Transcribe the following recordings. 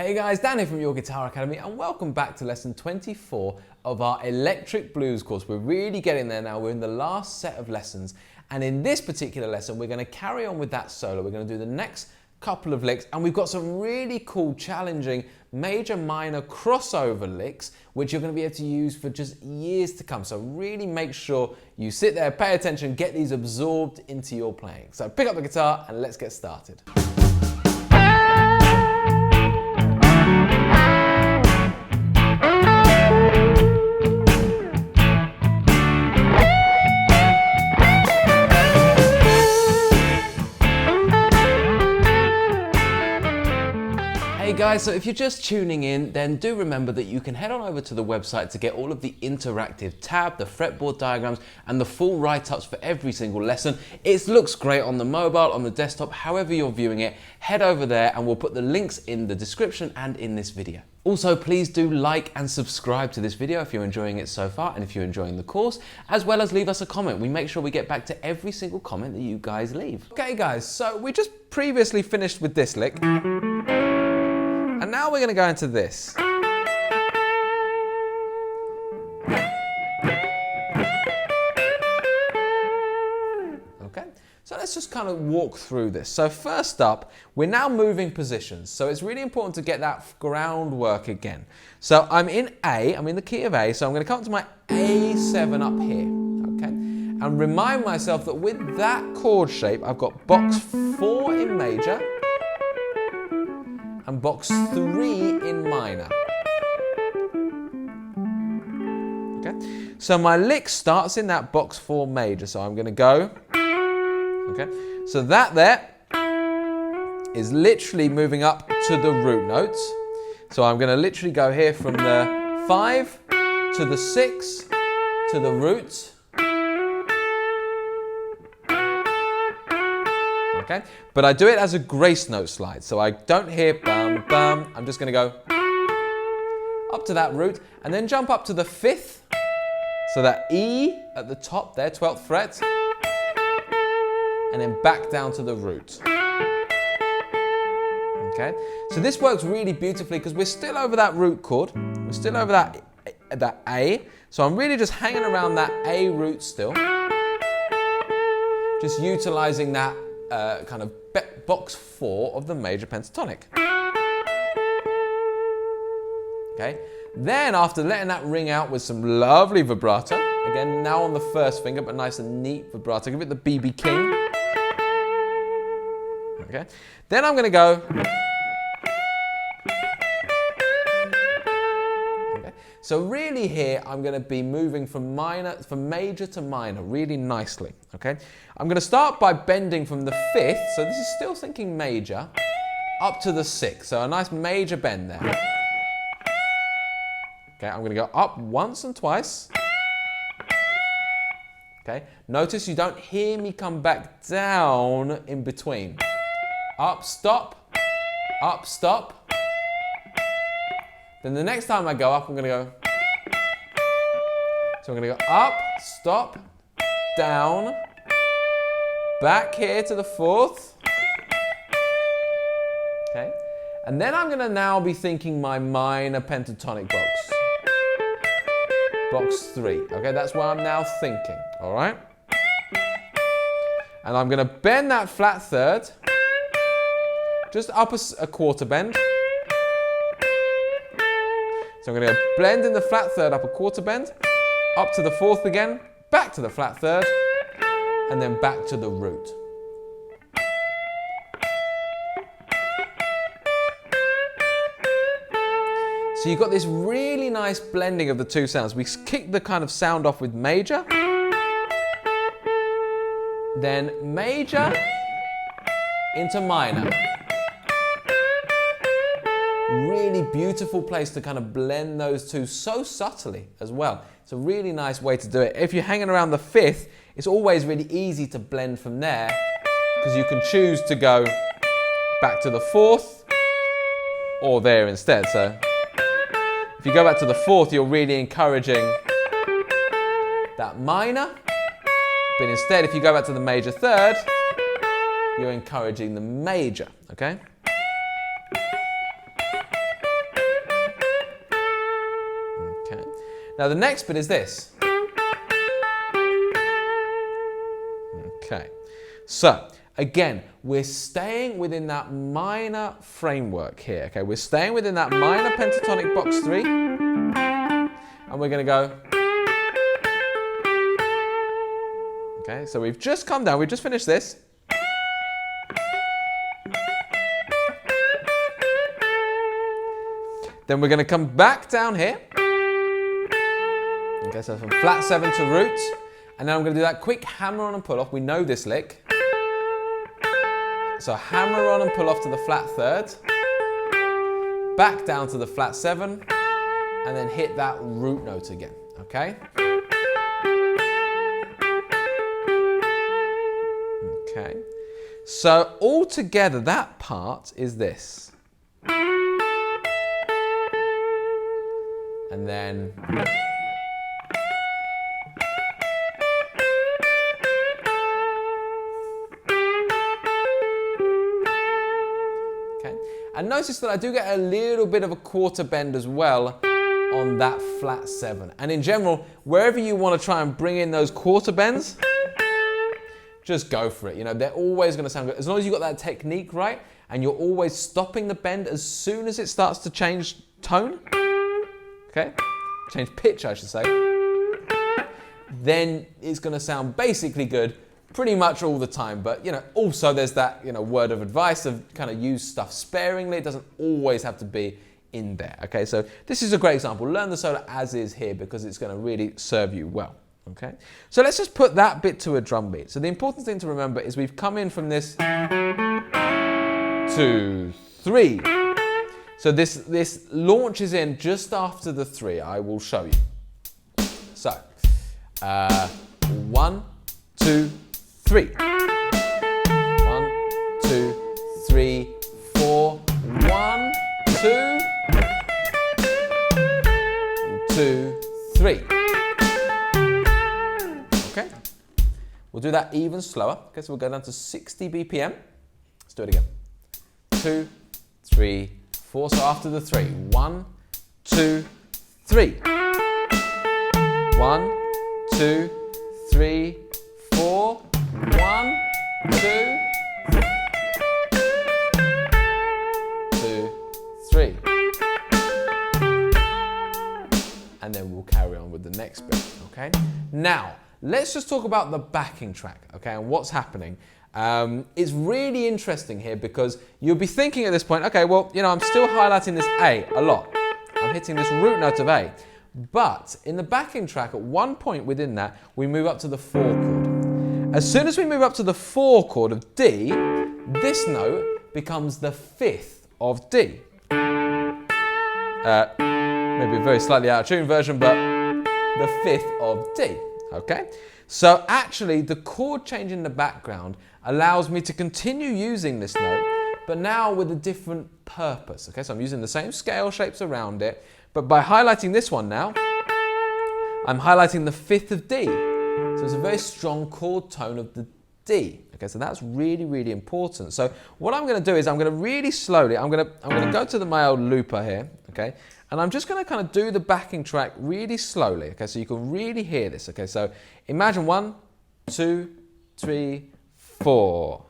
Hey guys, Dan here from Your Guitar Academy and welcome back to lesson 24 of our electric blues course. We're really getting there now. We're in the last set of lessons, and in this particular lesson we're going to carry on with that solo. We're going to do the next couple of licks, and we've got some really cool, challenging major minor crossover licks which you're going to be able to use for just years to come. So really make sure you sit there, pay attention, get these absorbed into your playing. So pick up the guitar and let's get started. Hey guys, so if you're just tuning in, then do remember that you can head on over to the website to get all of the interactive tab, the fretboard diagrams, and the full write-ups for every single lesson. It looks great on the mobile, on the desktop, however you're viewing it. Head over there and we'll put the links in the description and in this video. Also, please do like and subscribe to this video if you're enjoying it so far and if you're enjoying the course, as well as leave us a comment. We make sure we get back to every single comment that you guys leave. Okay guys, so we just previously finished with this lick. And now we're going to go into this. Okay, so let's just kind of walk through this. So first up, we're now moving positions. So it's really important to get that groundwork again. So I'm in A, I'm in the key of A, so I'm going to come to my A7 up here. Okay, and remind myself that with that chord shape, I've got box 4 in major, and box 3 in minor. Okay, so my lick starts in that box 4 major, so I'm going to go. Okay, so that there is literally moving up to the root notes. So I'm going to literally go here from the 5 to the 6 to the root. Okay, but I do it as a grace note slide, so I don't hear bum bum. I'm just going to go up to that root and then jump up to the 5th, so that E at the top there, 12th fret, and then back down to the root. Okay, so this works really beautifully because we're still over that root chord, we're still over that A, so I'm really just hanging around that A root still, just utilizing that kind of box 4 of the major pentatonic. Okay, then after letting that ring out with some lovely vibrato, again now on the first finger, but nice and neat vibrato, give it the BB King. Okay, then I'm going to go. Okay, so really here I'm going to be moving from major to minor really nicely. Okay, I'm going to start by bending from the 5th, so this is still thinking major, up to the 6th, so a nice major bend there. Okay, I'm going to go up once and twice. Okay, notice you don't hear me come back down in between. Up, stop, up, stop. Then the next time I go up, I'm going to go. So I'm going to go up, stop, down, back here to the 4th. Okay, and then I'm going to now be thinking my minor pentatonic box. Box 3. Okay, that's what I'm now thinking. All right, and I'm going to bend that flat third, just up a quarter bend. So I'm going to go blend in the flat third, up a quarter bend, up to the 4th again, back to the flat third, and then back to the root. So you've got this really nice blending of the two sounds. We kick the kind of sound off with major, then major into minor. Really beautiful place to kind of blend those two so subtly as well. It's a really nice way to do it. If you're hanging around the 5th, it's always really easy to blend from there because you can choose to go back to the 4th or there instead. So if you go back to the 4th, you're really encouraging that minor, but instead if you go back to the major 3rd, you're encouraging the major, okay? Now the next bit is this. Okay, so again, we're staying within that minor framework here. Okay, we're staying within that minor pentatonic box 3, and we're going to go. Okay, so we've just come down, we've just finished this. Then we're going to come back down here. Okay, so from flat 7 to root. And then I'm going to do that quick hammer on and pull off. We know this lick. So hammer on and pull off to the flat 3rd. Back down to the flat 7. And then hit that root note again. Okay? Okay. So all together, that part is this. And then okay. And notice that I do get a little bit of a quarter bend as well on that flat 7. And in general, wherever you want to try and bring in those quarter bends, just go for it. You know, they're always going to sound good. As long as you've got that technique right and you're always stopping the bend as soon as it starts to change tone, okay, change pitch I should say, then it's going to sound basically good pretty much all the time. But you know, also there's that, you know, word of advice of kind of use stuff sparingly. It doesn't always have to be in there. Okay, so this is a great example. Learn the solo as is here because it's going to really serve you well. Okay, so let's just put that bit to a drum beat. So the important thing to remember is we've come in from this 2, 3. So this launches in just after the 3. I will show you. So 1, 2, 3. 1, 2, 3, 4. 1, 2, 2, 3. Okay, we'll do that even slower. Okay, so we'll go down to 60 BPM. Let's do it again. 2, 3, 4. So after the 3. 1, 2, 3. 1, 2, 3, 4. 1, 2, 2, 3. And then we'll carry on with the next bit. Okay. Now, let's just talk about the backing track, okay, and what's happening. It's really interesting here because you'll be thinking at this point, okay, well, you know, I'm still highlighting this A a lot. I'm hitting this root note of A. But in the backing track, at one point within that, we move up to the 4 chord. As soon as we move up to the 4 chord of D, this note becomes the 5th of D. Maybe a very slightly out of tune version, but the 5th of D. Okay, so actually the chord change in the background allows me to continue using this note, but now with a different purpose. Okay, so I'm using the same scale shapes around it, but by highlighting this one now, I'm highlighting the 5th of D. So it's a very strong chord tone of the D. Okay, so that's really, really important. So what I'm going to do is I'm going to really slowly, I'm going to go to my old looper here, okay, and I'm just going to kind of do the backing track really slowly, okay, so you can really hear this. Okay, so imagine 1, 2, 3, 4.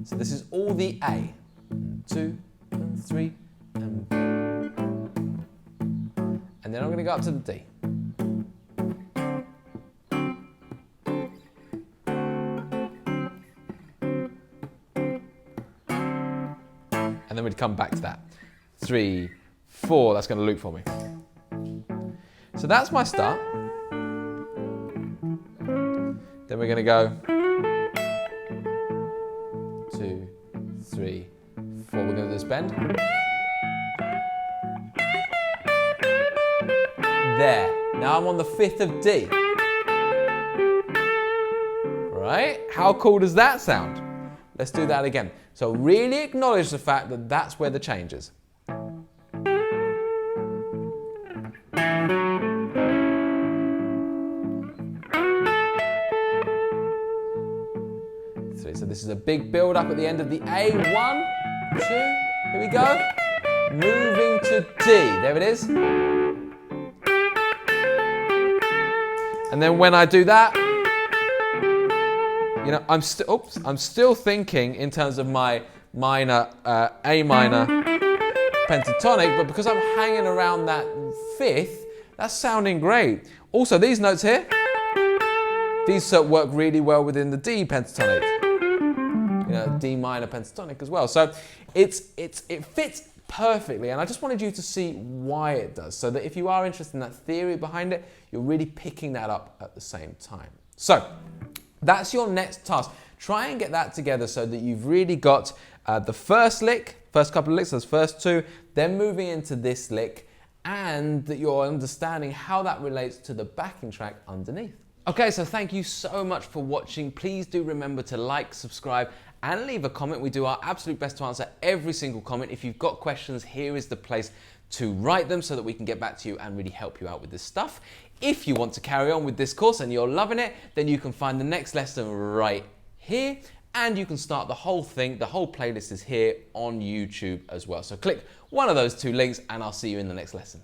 So this is all the A. 2 and 3 and then I'm going to go up to the D. And then we'd come back to that. 3, 4, that's going to loop for me. So that's my start. Then we're going to go 2, 3, 4. We're going to do this bend. There. Now I'm on the 5th of D. Right? How cool does that sound? Let's do that again. So really acknowledge the fact that that's where the change is. So this is a big build up at the end of the A. 1, 2. Here we go. Moving to D. There it is. And then when I do that, you know, I'm still thinking in terms of my minor, A minor pentatonic, but because I'm hanging around that 5th, that's sounding great. Also, these notes here, these work really well within the D pentatonic, you know, D minor pentatonic as well. So it fits perfectly, and I just wanted you to see why it does, so that if you are interested in that theory behind it, you're really picking that up at the same time. So that's your next task. Try and get that together so that you've really got the first couple of licks, those first 2, then moving into this lick, and that you're understanding how that relates to the backing track underneath. Okay, so thank you so much for watching. Please do remember to like, subscribe, and leave a comment. We do our absolute best to answer every single comment. If you've got questions, here is the place to write them so that we can get back to you and really help you out with this stuff. If you want to carry on with this course and you're loving it, then you can find the next lesson right here, and you can start the whole thing. The whole playlist is here on YouTube as well. So click one of those 2 links and I'll see you in the next lesson.